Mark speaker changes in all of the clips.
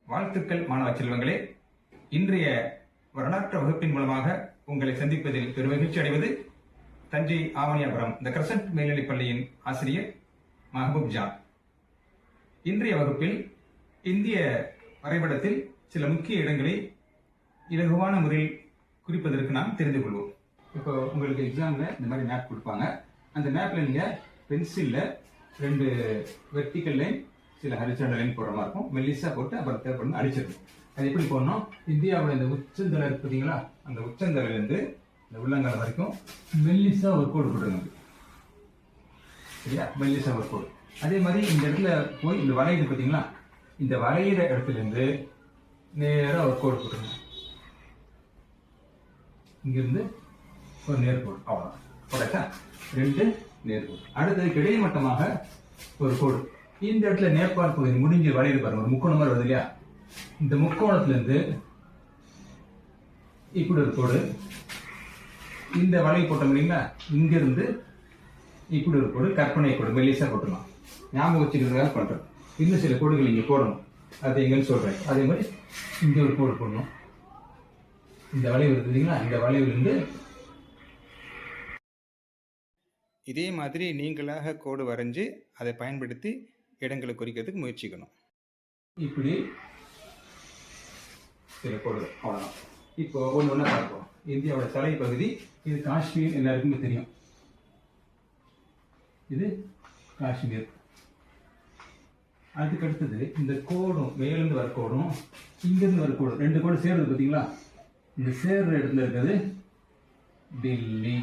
Speaker 1: வாழ்த்துக்கள் மாணவ செல்வங்களே. இன்றைய வரலாற்று வகுப்பின் மூலமாக உங்களை சந்திப்பதில் பெருமகிழ்ச்சி அடைவது தஞ்சை ஆவணியாபுரம் த கிரசன்ட் மேல்நிலைப் பள்ளியின் ஆசிரியர் மஹபூப் ஜான். இன்றைய வகுப்பில் இந்திய வரைபடத்தில் சில முக்கிய இடங்களை இலகுவான முறையில் குறிப்பதற்கு நாம் தெரிந்து கொள்வோம். இப்போ உங்களுக்கு எக்ஸாம்ல இந்த மாதிரி மேப் கொடுப்பாங்க. அந்த மேப்ல நீங்க பென்சில்ல 2 வெர்டிக்கல் லைன், சில ஹரிசாண்டல் லைன் போடுற மாதிரி இருக்கும். மெல்லிசா போட்டு அப்புறம் தேவைப்படும் அடிச்சிடணும். அது எப்படி போடணும்? இந்தியாவோட இந்த உச்சந்தலை இருக்கு பார்த்தீங்களா, அந்த உச்சந்தலையில இருந்து இந்த உள்ளங்கால வரைக்கும் மெல்லிசா ஒரு கோடு போட்டுருங்க. சரியா? மெல்லிசா ஒரு கோடு. அதே மாதிரி இந்த இடத்துல போய் இந்த வளையுது பார்த்தீங்களா, இந்த வளையிற இடத்துல இருந்து நேரா ஒரு கோடு போட்டுருங்க. இங்கிருந்து ஒரு நேர்கோடு, அவ்வளவுதான். போட்டா 2 நேர்கோடு. அடுத்தது கிடைமட்டமாக ஒரு கோடு. இந்த இடத்துல நேபாள் பகுதி முடிஞ்சு வளையுது பாருங்க, ஒரு முக்கோணம் மாதிரி வருது இல்லையா, இந்த முக்கோணத்துல இருந்து இப்படி ஒரு கோடு, இந்த வளைவு போட்டோம் இல்லைங்களா, இங்க இருந்து இப்படி ஒரு கோடு, கற்பனை கோடு மெல்லிசா போட்டுக்கலாம். ஞாபகம் வச்சுக்கிறதுக்காக பண்றேன். இன்னும் சில கோடுகள் இங்க போடணும், அது எங்கன்னு சொல்றேன். அதே மாதிரி இங்க ஒரு கோடு போடணும். இந்த வளைவு இருக்கு இல்லைங்களா, இந்த வளைவுல இருந்து இதே மாதிரி நீங்களாக கோடு வரைஞ்சு அதை பயன்படுத்தி இடங்களை குறிக்கிறதுக்கு முயற்சிக்கணும். இப்படி சில கோடுகள், அவ்வளவுதான். இப்போ ஒண்ணு பார்ப்போம். இந்தியாவோட தலைப்பகுதி இது காஷ்மீர், எல்லாருக்குமே தெரியும். இது காஷ்மீர். அதுக்கு அடுத்தது இந்த கோடும், மேலிருந்து வர கோடும் இங்கிருந்து வர கோடும், 2 கோடு சேர்றது பார்த்தீங்களா, இந்த சேர்ற இடத்துல இருக்கிறது டெல்லி.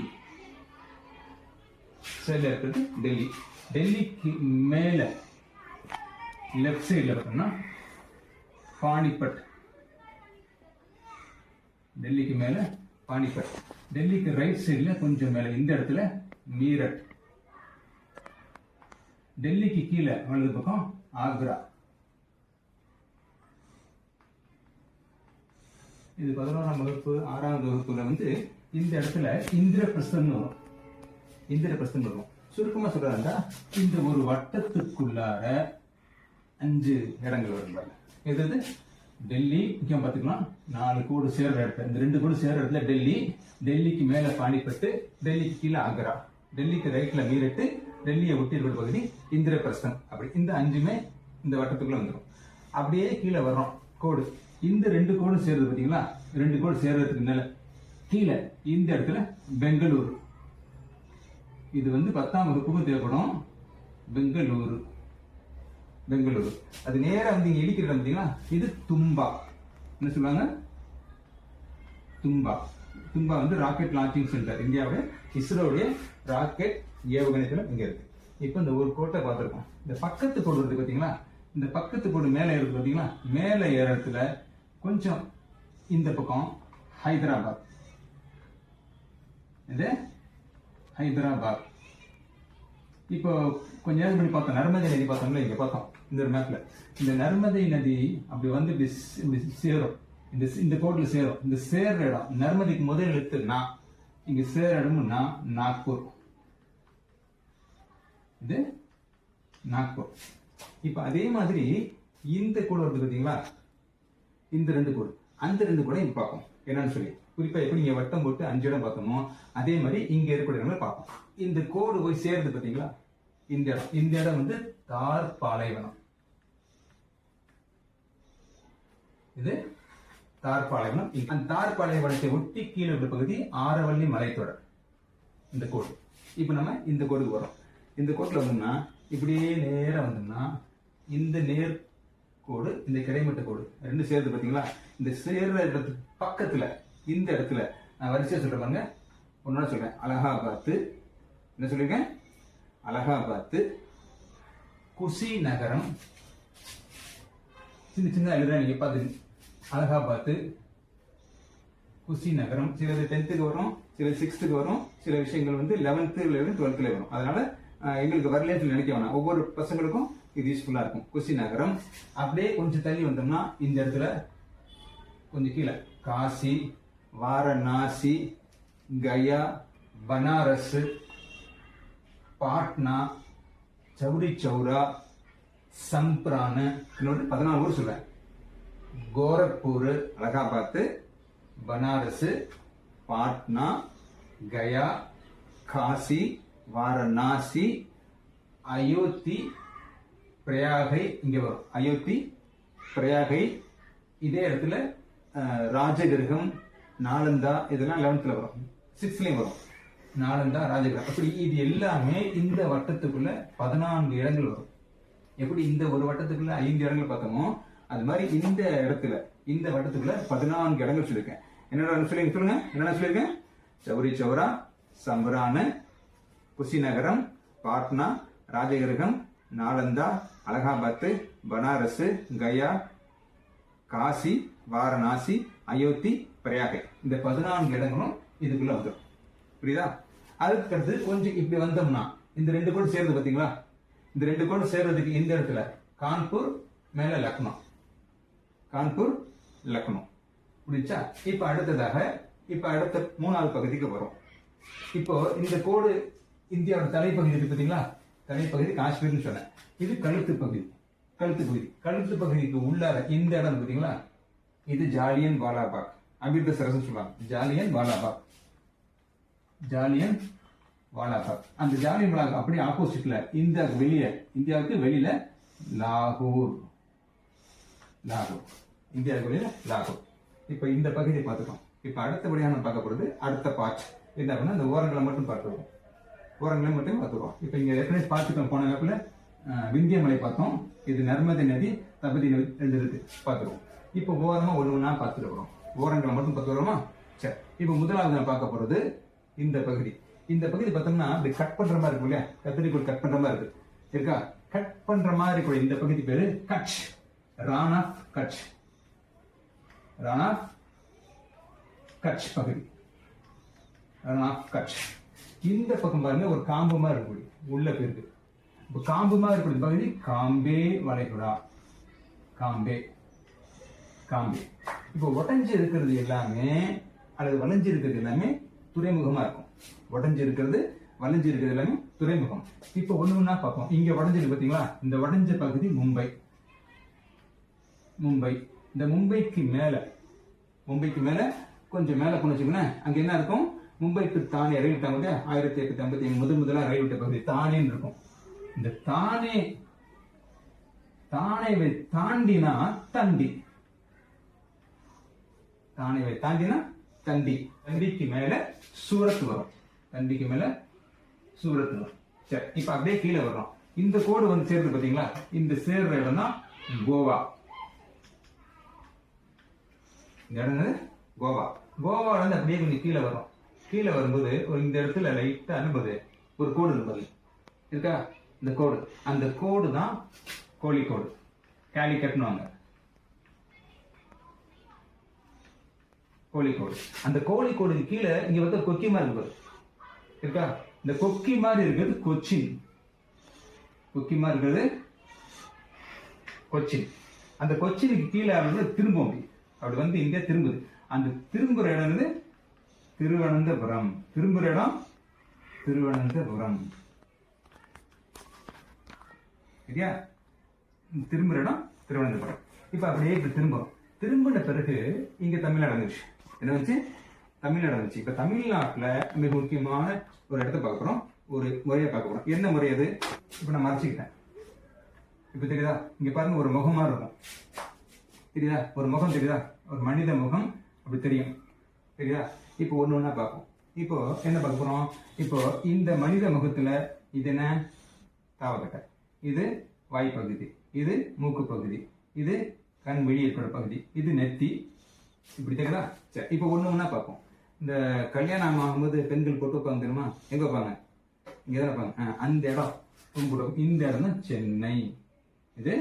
Speaker 1: சைடில் இருக்கிறது டெல்லி. டெல்லிக்கு மேல லெஃப்ட் சைடில் பார்த்தோம்னா பானிபட். டெல்லிக்கு மேல பானிபட். டெல்லிக்கு ரைட் சைடில் கொஞ்சம் மேல இந்த இடத்துல மீரட். டெல்லிக்கு கீழே வலது பக்கம் ஆக்ரா. இது 11ஆம் வகுப்பு 6வது வகுப்புல இந்த இடத்துல இந்திரபிரஸ்தம் வரும். இந்திரபிரஸ்தம் வரும். சுருக்கமா சொல்றாங்க, இந்த ஒரு வட்டத்துக்குள்ளார 5 இடங்கள் வரும். எது? டெல்லி முக்கியம் பார்த்துக்கலாம். 4 கோடு சேர்ற இடத்துல, இந்த 2 கோடு சேர்ற இடத்துல டெல்லி, டெல்லிக்கு மேல பானிபட்டு, டெல்லிக்கு கீழே ஆக்ரா, டெல்லிக்கு ரைட்ல மீரட்டு, டெல்லியை ஒட்டி இருக்கிற பகுதி இந்திரபிரஸ்தம். அப்படி இந்த 5மே இந்த வட்டத்துக்குள்ள வந்துடும். அப்படியே கீழே வர்றோம் கோடு. இந்த 2 கோடு சேர்றது பார்த்தீங்களா, 2 கோடு சேர்றதுக்கு மேல கீழே இந்த இடத்துல பெங்களூரு. இது 10ஆம் வகுப்புக்கு தேவைப்படும். பெங்களூரு, பெங்களூரு. அது நேரா இங்க இடிக்கிறது பார்த்தீங்களா, இது தும்பா. என்ன சொல்லுவாங்க? Thumba. Thumba rocket launching centre, இந்தியாவோட இஸ்ரோவுடைய ராக்கெட் ஏவுகணைத்துல இங்க இருக்கு. இப்போ இந்த ஒரு கோட்டை பார்த்துருக்கோம். இந்த பக்கத்து கோடு இருக்கு பார்த்தீங்களா, இந்த பக்கத்து கோடு மேலே இருக்கு பார்த்தீங்களா, மேலே ஏற இடத்துல கொஞ்சம் இந்த பக்கம் ஹைதராபாத். இது ஹைதராபாத். இப்போ கொஞ்ச நேரம் பண்ணி பார்த்தோம், நர்மதை நதி பார்த்தோம்ல, இங்க பார்த்தோம் இந்த ஒரு மேப்ல. இந்த நர்மதை நதி அப்படி சேரும், இந்த கோட்ல சேரும். இந்த சேர்ற இடம், நர்மதைக்கு முதல் எழுத்து நா, இங்க சேர இடமும் நாக்பூர். இது நாக்பூர். இப்ப அதே மாதிரி இந்த கோடு வருது பாத்தீங்களா, இந்த 2 கோடு, அந்த 2 கோடை இங்க பார்ப்போம் என்னன்னு சொல்லி. குறிப்பா எப்படி இங்க வட்டம் போட்டு 5 இடம் பார்த்தோமோ அதே மாதிரி இங்க ஏற்படுறவங்களை பார்ப்போம். இந்த கோடு போய் சேருது பாத்தீங்களா, இந்த இடம் தார் பாலைவனம். இது தார் பாலைவனம். அந்த தார் பாலைவனத்தை ஒட்டி கீழே உள்ள பகுதி ஆரவல்லி மலைத்தொடர். இந்த கோடு. இப்ப நம்ம இந்த கோடுக்கு வரோம். இந்த கோட்டுல வந்தோம்னா இப்படியே நேரம் வந்தோம்னா இந்த நேர் கோடு, இந்த கிடைமட்ட கோடு 2 சேர்ந்து பாத்தீங்களா, இந்த சேர்ற இடத்துக்கு பக்கத்துல இந்த இடத்துல நான் வரிசையா சொல்றேன் பாருங்க. ஒன்னா சொல்றேன். அலகாபாத், என்ன சொல்லிருக்கேன்? அலகாபாத், குசி நகரம். சின்ன சின்ன எழுதுறா, நீங்க பாத்து. அலகாபாத், குசி நகரம். சிலது 10th வரும், சில 6th வரும், சில விஷயங்கள் 11th 12th வரும். அதனால எங்களுக்கு வரலன்னு சொல்லி நினைக்க வேணாம். ஒவ்வொரு பசங்களுக்கும் இது யூஸ்ஃபுல்லா இருக்கும். குசி நகரம். அப்படியே கொஞ்சம் தள்ளி வந்தோம்னா இந்த இடத்துல கொஞ்சம் கீழே காசி, வாரணாசி, கயா, பனாரஸ், பாட்னா, சௌரி சௌரா, சம்பிரான, 14 ஊர் சொல்றேன். கோரக்பூர் அலகாபாத், பனாரஸ், பாட்னா, கயா, காசி, வாரணாசி, அயோத்தி, பிரயாகை இங்க வரும். அயோத்தி, பிரயாகை, இதே இடத்துல ராஜகிரகம், நாலந்தா, இதெல்லாம் 11th வரும். 6th வரும். நாலந்தா, ராஜகிரகம். அப்படி இது எல்லாமே இந்த வட்டத்துக்குள்ள 14 இடங்கள் வரும். எப்படி இந்த ஒரு வட்டத்துக்குள்ள 5 இடங்கள் பார்த்தோமோ அது மாதிரி இந்த இடத்துல இந்த வட்டத்துக்குள்ள 14 இடங்கள் சொல்லியிருக்கேன். என்னடா சொல்லுங்க, என்னென்ன சொல்லியிருக்கேன்? சௌரி சௌரா, சம்பரான், குஷிநகரம், பாட்னா, ராஜகிரகம், நாலந்தா, அலகாபாத், பனாரஸ், கயா, காசி, வாரணாசி, அயோத்தி, பிரயாகை. இந்த 14 இடங்களும் இதுக்குள்ள வந்துடும். புரியுதா? அதுக்கு அடுத்து கொஞ்சம் இப்படி வந்தோம்னா இந்த 2 கோடு சேர்ந்து பாத்தீங்களா? இந்த 2 கோடு சேர்றதுக்கு இந்த இடத்துல கான்பூர், மேல லக்னோ. கான்பூர், லக்னோ. புரியுச்சா? இப்ப அடுத்ததாக அடுத்த 3வது பகுதிக்கு வரும். இப்போ இந்த கோடு இந்தியாவோட தலைப்பகுதி இருக்கு பாத்தீங்களா? தலைப்பகுதி காஷ்மீர்னு சொன்னேன். இது கழுத்து பகுதி. கழுத்து பகுதிக்கு உள்ளார இந்த இடம் பாத்தீங்களா? இது ஜாலியன் வாலாபாக், அமிர்தசரஸ் சொல்லுவாங்க. ஜாலியன் வாலாபாக். அந்த ஜாலியன் வாலாபாக் அப்படியே ஆப்போசிட்ல இந்தியாவுக்கு வெளியில லாகூர். இந்தியாவுக்கு வெளியில லாகூர். இப்ப இந்த பகுதியை பார்த்துக்கோம். இப்ப அடுத்தபடியாக நம்ம பார்க்க போறது அடுத்த பார்ட் என்ன பண்ணா இந்த ஓரங்களை மட்டும் பார்த்துருவோம். இப்ப இங்க ஏற்கனவே பார்த்துட்டோம். போன வகுப்புல விந்தியமலை பார்த்தோம். இது நர்மதை நதி, தபதி நதி 2 இருக்கு பார்த்துருவோம். இப்ப ஓரமா ஒண்ணா பார்த்துட்டு ஓரங்களை மட்டும் பார்த்துருவோமா? சரி. இப்ப முதலாவது நான் பார்க்க போறது இந்த பகுதி. இந்த பகுதி பார்த்தோம்னா இப்படி கட் பண்ற மாதிரி இருக்கும் இல்லையா? கத்திரிக்கோள் கட் பண்ற மாதிரி இருக்கா? கட் பண்ற மாதிரி கூட இந்த பகுதி பேரு கட்ச். ரான் ஆஃப் கட்ச் பகுதி. இந்த பக்கம் பாருங்க ஒரு காம்பு மாதிரி இருக்கு, உள்ள போயிருக்கு. இப்ப காம்பு மாதிரி இருக்கிற பகுதி காம்பே வளைகுடா. காம்பே. இப்ப உடஞ்சு இருக்கிறது எல்லாமே அல்லது வளைஞ்சு இருக்கிறது எல்லாமே துறைமுகமா இருக்கும். உடஞ்சு இருக்கிறது வளைஞ்சு இருக்கிறது எல்லாமே துறைமுகம். இப்ப ஒண்ணு பார்ப்போம். இங்க உடஞ்சது பாத்தீங்களா? இந்த உடஞ்ச பகுதி மும்பை. இந்த மும்பைக்கு மேல கொஞ்சம் மேல போனச்சுங்கன்னா அங்க என்ன இருக்கும்? மும்பைக்கு தானே ரயில் விட்டாங்க. 1855 முதலா ரயில் விட்ட பகுதி தானேன்னு இருக்கும். இந்த தானே தாண்டினா தண்டி. தண்டிக்கு மேல சூரத் வரும். சரி. இப்ப அப்படியே கீழே வர்றோம். இந்த கோடு வந்து சேர்ந்து பாத்தீங்களா? இந்த சேர்ற இடம் தான் கோவா. இந்த இடம் கோவா. கோவால இருந்து அப்படியே கொஞ்சம் கீழே வரும். கீழே வரும்போது இந்த இடத்துல லைட்டா அனுபது ஒரு கோடு இருப்பது இருக்கா? இந்த கோடு, அந்த கோடு தான் கோழிக்கோடு. கேலிக்கட்னுவாங்க. கோழிக்கோடு. அந்த கோழிக்கோடுக்கு கீழே இங்க வந்து கொக்கி மாதிரி இருப்பது இருக்கா? இந்த கொக்கி மாதிரி இருக்கிறது கொச்சின். அந்த கொச்சினுக்கு கீழே திரும்பும். அப்படி வந்து இந்தியா திரும்புது. அந்த திரும்புற இடம் திருவனந்தபுரம். திரும்புற இடம் திருவனந்தபுரம். சரியா? திரும்புற இடம் திருவனந்தபுரம். இப்ப அப்படியே இப்படி திரும்பின பிறகு இங்க தமிழ்நாடு வந்துச்சு. என்ன வந்துச்சு? தமிழ்நாடு வந்துச்சு. இப்ப தமிழ்நாட்டுல மிக முக்கியமான ஒரு இடத்த பார்க்கிறோம். ஒரு முறையை பார்க்க போறோம். என்ன முறை அது? இப்ப நான் மறைச்சிக்கிட்டேன். இப்ப தெரியுதா? இங்க பாருங்க ஒரு முகமா இருக்கும். தெரியுதா? ஒரு முகம் தெரியுதா? ஒரு மனித முகம் அப்படி தெரியும். சரியா? இப்போ ஒண்ணா பார்ப்போம். இப்போ என்ன பார்க்க போறோம்? இப்போ இந்த மனித முகத்துல இது என்ன? தாவக்கட்டை. இது வாய் பகுதி. இது மூக்கு பகுதி. இது கண் வெளியே இருக்கிற பகுதி. இது நெத்தி. இப்படி தெரியுதா? சரி. இப்போ ஒண்ணா பார்ப்போம். இந்த கல்யாணம் ஆகும்போது பெண்கள் போட்டு வைப்பாங்க தெரியுமா? எங்க வைப்பாங்க? இங்கதான் வைப்பாங்க. அந்த இடம் இந்த இடம் தான் சென்னை. இது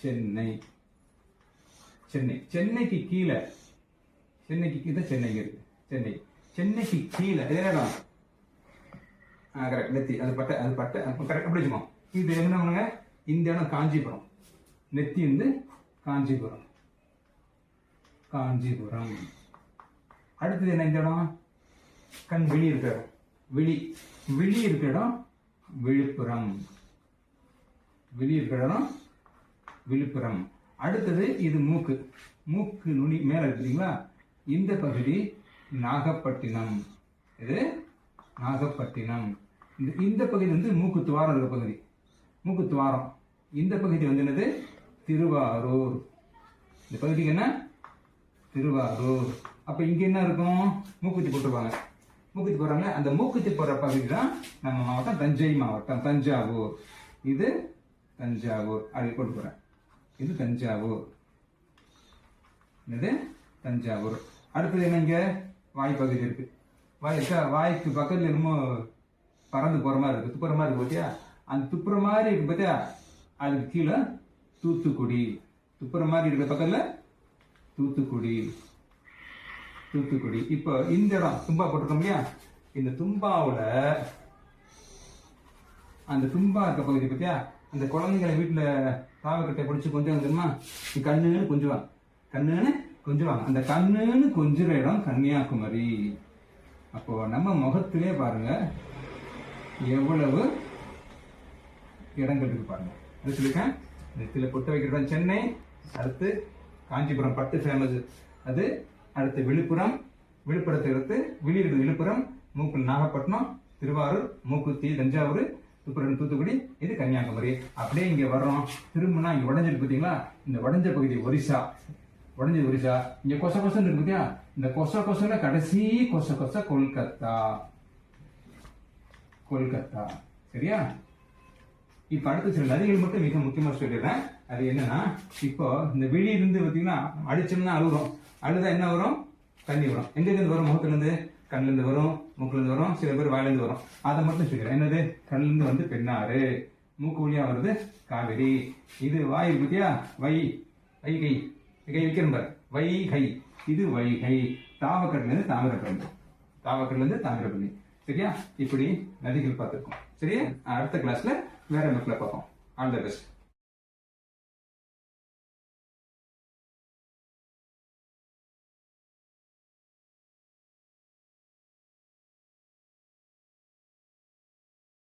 Speaker 1: சென்னை. சென்னைக்கு கீழே சென்னை இருக்கு. சென்னைக்கு கீழே இடம் கரெக்ட். நெத்தி. அது பட்டை கரெக்ட். அப்படி வச்சுக்கோங்க. இது என்ன பண்ணுங்க? இந்த இடம் காஞ்சிபுரம். நெத்தி வந்து காஞ்சிபுரம். அடுத்தது என்ன? இந்த இடம் கண் வெளி இருக்கிற இடம். வெளி இருக்கிற இடம் விழுப்புரம். அடுத்தது இது மூக்கு. மூக்கு நுனி மேல இருக்குங்களா, இந்த பகுதி நாகப்பட்டினம். இது நாகப்பட்டினம். இந்த பகுதி வந்து மூக்கு துவாரம் இருக்கிற பகுதி, மூக்கு துவாரம். இந்த பகுதி வந்து என்னது, திருவாரூர். இந்த பகுதிக்கு என்ன, திருவாரூர். அப்ப இங்க என்ன இருக்கும், மூக்குத்தி போட்டுருவாங்க. மூக்குத்தி போடுறாங்க, அந்த மூக்குத்தி போடுற பகுதி தான் நம்ம மாவட்டம் தஞ்சை மாவட்டம், தஞ்சாவூர். இது தஞ்சாவூர் அப்படி போட்டு போறேன். இது தஞ்சாவூர். இது தஞ்சாவூர். அடுத்தது என்ன, இங்க வாய் பகுதி இருக்கு. வாய் இருக்கா, வாய்க்கு பக்கத்துல என்னமோ பறந்து போற மாதிரி இருக்கு, துப்புற மாதிரி இருக்கு பார்த்தியா, அந்த துப்புற மாதிரி இருக்கு பார்த்தியா, அதுக்கு கீழே தூத்துக்குடி. துப்புற மாதிரி இருக்கிற பக்கத்துல தூத்துக்குடி. தூத்துக்குடி. இப்போ இந்த இடம் தும்பா போட்டிருக்கோம் இல்லையா, இந்த தும்பாவுல அந்த தும்பா இருக்க பகுதி பத்தியா, அந்த குழந்தைங்களை வீட்டுல தாவக்கட்டை பிடிச்சி கொஞ்சம் வந்துருமா, கண்ணுன்னு கொஞ்சுவாங்க, கண்ணுன்னு கொஞ்சுவாங்க. அந்த கண்ணுன்னு கொஞ்சுற இடம் கன்னியாகுமரி. அப்போ நம்ம முகத்திலே பாருங்க எவ்வளவு இடங்கள் இருக்கு பாருங்க. அது சொல்லிருக்கேன், நெத்தில பொட்டு வைக்கிற இடம் சென்னை. அடுத்து காஞ்சிபுரம் பட்டு ஃபேமஸ், அது. அடுத்து விழுப்புரம், விழுப்புரத்தை அடுத்து விழியிருக்கு விழுப்புரம், மூக்கு நாகப்பட்டினம், திருவாரூர், மூக்குத்தி தஞ்சாவூர், துப்புரம் தூத்துக்குடி, இது கன்னியாகுமரி. அப்படியே இங்க வர்றோம், திரும்பினா இங்க உடஞ்சிருக்கு பார்த்தீங்களா, இந்த உடஞ்ச பகுதி ஒரிசா. உடஞ்சது ஒரிசா. இங்க கொச கொசன்னு இருக்கு பார்த்தியா, இந்த கொச கொசல கடைசி கொச கொச கொல்கத்தா. கொல்கத்தா. சரியா? இப்ப அடுத்து சில நதிகள் மட்டும் மிக முக்கியமா சொல்லிடுறேன். அது என்னன்னா, இப்போ இந்த வெளியிலிருந்து பார்த்தீங்கன்னா அடிச்சோம்னா அழுகுறோம். அழுதா என்ன வரும், தண்ணி வரும். எங்க இருந்து வரும், முகத்துல இருந்து, கண்ணுல இருந்து வரும், மூக்குல இருந்து வரும், சில பேர் வாயில இருந்து வரும். அதை மட்டும் சொல்லிடுறேன். என்னது, கண்ணுல இருந்து வந்து பெண்ணாறு, மூக்கு வழியா வருது காவிரி. இது வாய் பத்தியா, வை வைகை, கை வைக்கிறோம் பாரு, வைகை. இது வைகை. தாவக்கடல இருந்து தாமிரபரணி, தாவக்கடல இருந்து தாமிரபரணி. சரியா? இப்படி நதிகள் பார்த்துருக்கோம். சரியா? அடுத்த கிளாஸ்ல வேற மெட்ல பார்ப்போம். All the best.